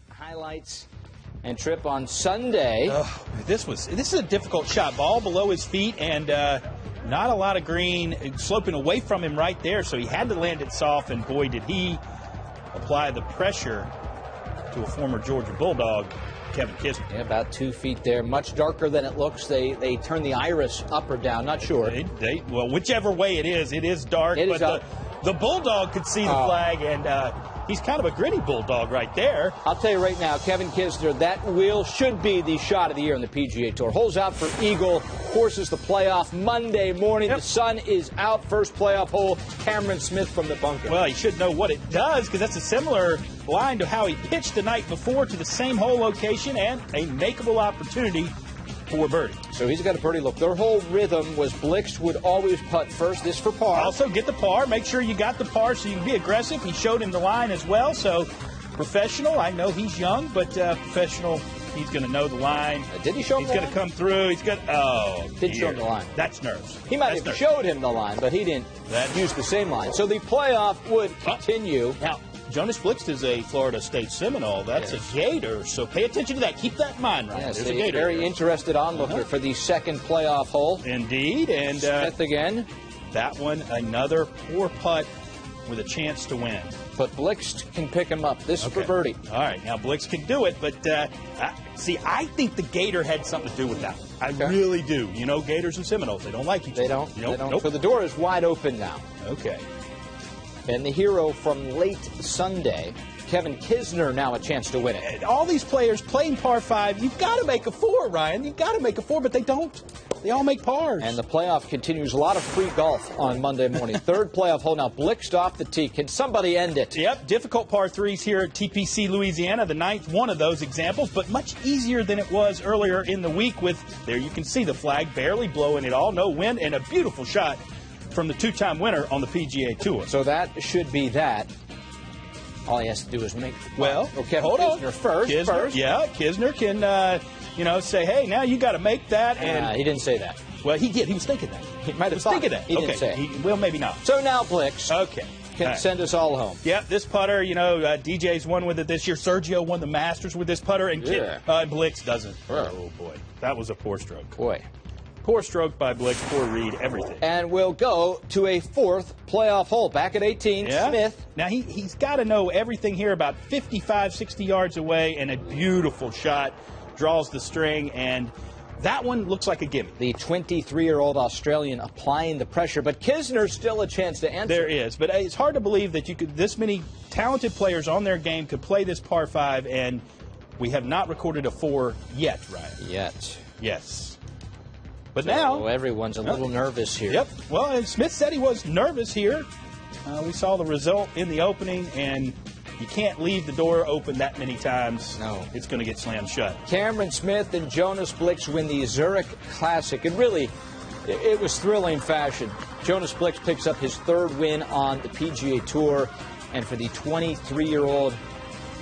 Highlights and trip on Sunday. Oh, this is a difficult shot. Ball below his feet and not a lot of green sloping away from him right there, so he had to land it soft, and boy did he apply the pressure to a former Georgia Bulldog, Kevin Kisner. Yeah, about 2 feet there, much darker than it looks. They turn the iris up or down, not sure. Well, whichever way it is dark, but the Bulldog could see the flag, and he's kind of a gritty Bulldog right there. I'll tell you right now, Kevin Kisner, that should be the shot of the year on the PGA Tour. Holes out for Eagle, forces the playoff Monday morning. Yep. The sun is out, first playoff hole, Cameron Smith from the bunker. Well, he should know what it does, because that's a similar line to how he pitched the night before to the same hole location, and a makeable opportunity for birdie. So he's got a birdie look. Their whole rhythm was Blixt would always putt first. This for par. Also get the par. Make sure you got the par so you can be aggressive. He showed him the line as well. So professional. I know he's young, but professional. He's going to know the line. Did he show him the line? He's going to come through. He's going to, Did show him the line. That's nerves. He might have showed him the line, but he didn't use the same line. So the playoff would continue. Now, Jonas Blixt is a Florida State Seminole. That's a Gator, so pay attention to that. Keep that in mind, right? Yes, there's a Gator. Very interested onlooker for the second playoff hole. Indeed, and Smith again. That one, another poor putt with a chance to win. But Blixt can pick him up. This is for birdie. All right, now Blixt can do it, but see, I think the Gator had something to do with that. I really do. You know, Gators and Seminoles, they don't like each other. They don't. Nope. They don't. So the door is wide open now. Okay. And the hero from late Sunday, Kevin Kisner, now a chance to win it. And all these players playing par 5, you've got to make a 4, Ryan. You've got to make a 4, but they don't. They all make pars. And the playoff continues. A lot of free golf on Monday morning. Third playoff hole now. Blixt off the tee. Can somebody end it? Yep. Difficult par 3s here at TPC Louisiana. The ninth one of those examples, but much easier than it was earlier in the week with, there you can see the flag barely blowing it all. No wind and a beautiful shot from the two-time winner on the PGA Tour. So that should be that. All he has to do is make. Well, okay, hold on. Kisner first. Yeah, Kisner can, say, hey, now you got to make that. And he didn't say that. Well, he did. He was thinking that. He might have thinking that. He didn't say it. Well, maybe not. So now Blixt. Okay. Can send us all home. Yep, this putter, DJ's won with it this year. Sergio won the Masters with this putter, and Blixt doesn't. Oh, boy. That was a poor stroke. Boy. Poor stroke by Blixt, poor read, everything. And we'll go to a fourth playoff hole. Back at 18, Smith. Now, he's got to know everything here, about 55, 60 yards away, and a beautiful shot. Draws the string, and that one looks like a gimme. The 23-year-old Australian applying the pressure, but Kisner's still a chance to answer. There is, but it's hard to believe that this many talented players on their game could play this par 5, and we have not recorded a 4 yet, Ryan. Yet. Yes. But so now everyone's a little nervous here. Yep. Well, and Smith said he was nervous here. We saw the result in the opening, and you can't leave the door open that many times. No. It's going to get slammed shut. Cameron Smith and Jonas Blixt win the Zurich Classic. It was thrilling fashion. Jonas Blixt picks up his third win on the PGA Tour, and for the 23-year-old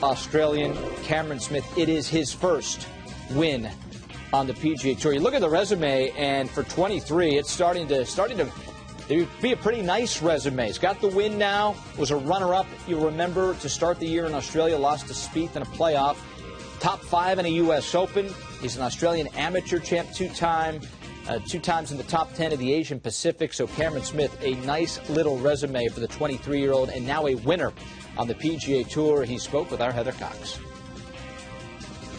Australian Cameron Smith, it is his first win on the PGA Tour. You look at the resume, and for 23, it's starting to be a pretty nice resume. He's got the win now. Was a runner-up, you'll remember, to start the year in Australia. Lost to Spieth in a playoff. Top 5 in a U.S. Open. He's an Australian amateur champ, two times in the top 10 of the Asian Pacific. So Cameron Smith, a nice little resume for the 23-year-old, and now a winner on the PGA Tour. He spoke with our Heather Cox.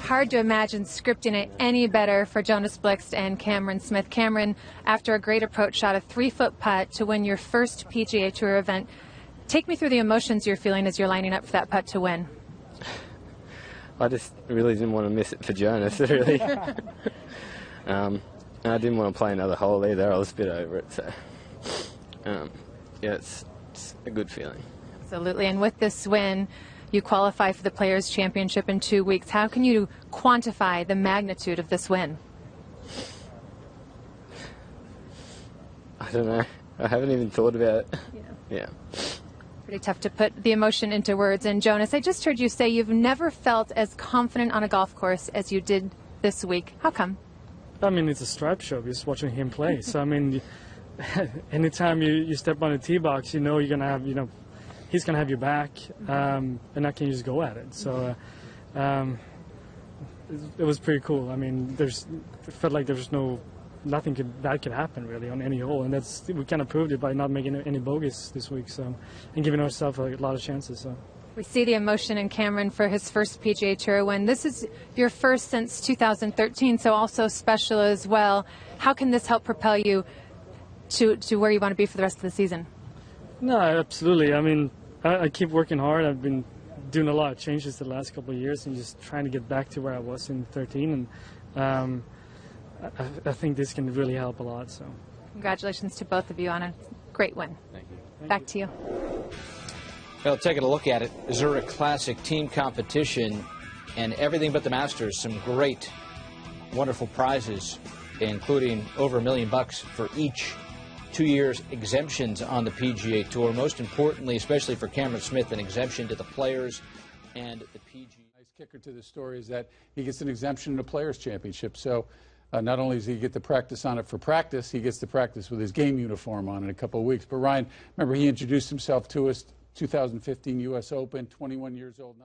Hard to imagine scripting it any better for Jonas Blixt and Cameron Smith. Cameron, after a great approach, shot a 3-foot putt to win your first PGA Tour event. Take me through the emotions you're feeling as you're lining up for that putt to win. I just really didn't want to miss it for Jonas, really. And I didn't want to play another hole either. I was a bit over it. So, yeah, it's a good feeling. Absolutely. And with this win, you qualify for the Players' Championship in 2 weeks. How can you quantify the magnitude of this win? I don't know. I haven't even thought about it. Yeah. Pretty tough to put the emotion into words. And Jonas, I just heard you say you've never felt as confident on a golf course as you did this week. How come? I mean, it's a stripe show. Just watching him play. So, I mean, anytime you step on the tee box, you know you're going to have, he's going to have your back, and I can just go at it. So it was pretty cool. I mean, it felt like there was nothing bad could happen really on any hole, and we kind of proved it by not making any bogeys this week, so, and giving ourselves a lot of chances. So. We see the emotion in Cameron for his first PGA Tour win. This is your first since 2013, so also special as well. How can this help propel you to where you want to be for the rest of the season? No, absolutely. I mean, I keep working hard. I've been doing a lot of changes the last couple of years and just trying to get back to where I was in 13. And I think this can really help a lot. So, congratulations to both of you on a great win. Thank you. Back to you. Well, taking a look at it, Zurich Classic team competition and everything but the Masters. Some great, wonderful prizes, including over $1 million for each. 2 years exemptions on the PGA Tour. Most importantly, especially for Cameron Smith, an exemption to the Players and the PGA. Nice kicker to the story is that he gets an exemption to the Players Championship. So not only does he get to practice on it for practice, he gets to practice with his game uniform on in a couple of weeks. But Ryan, remember, he introduced himself to us 2015 U.S. Open, 21 years old.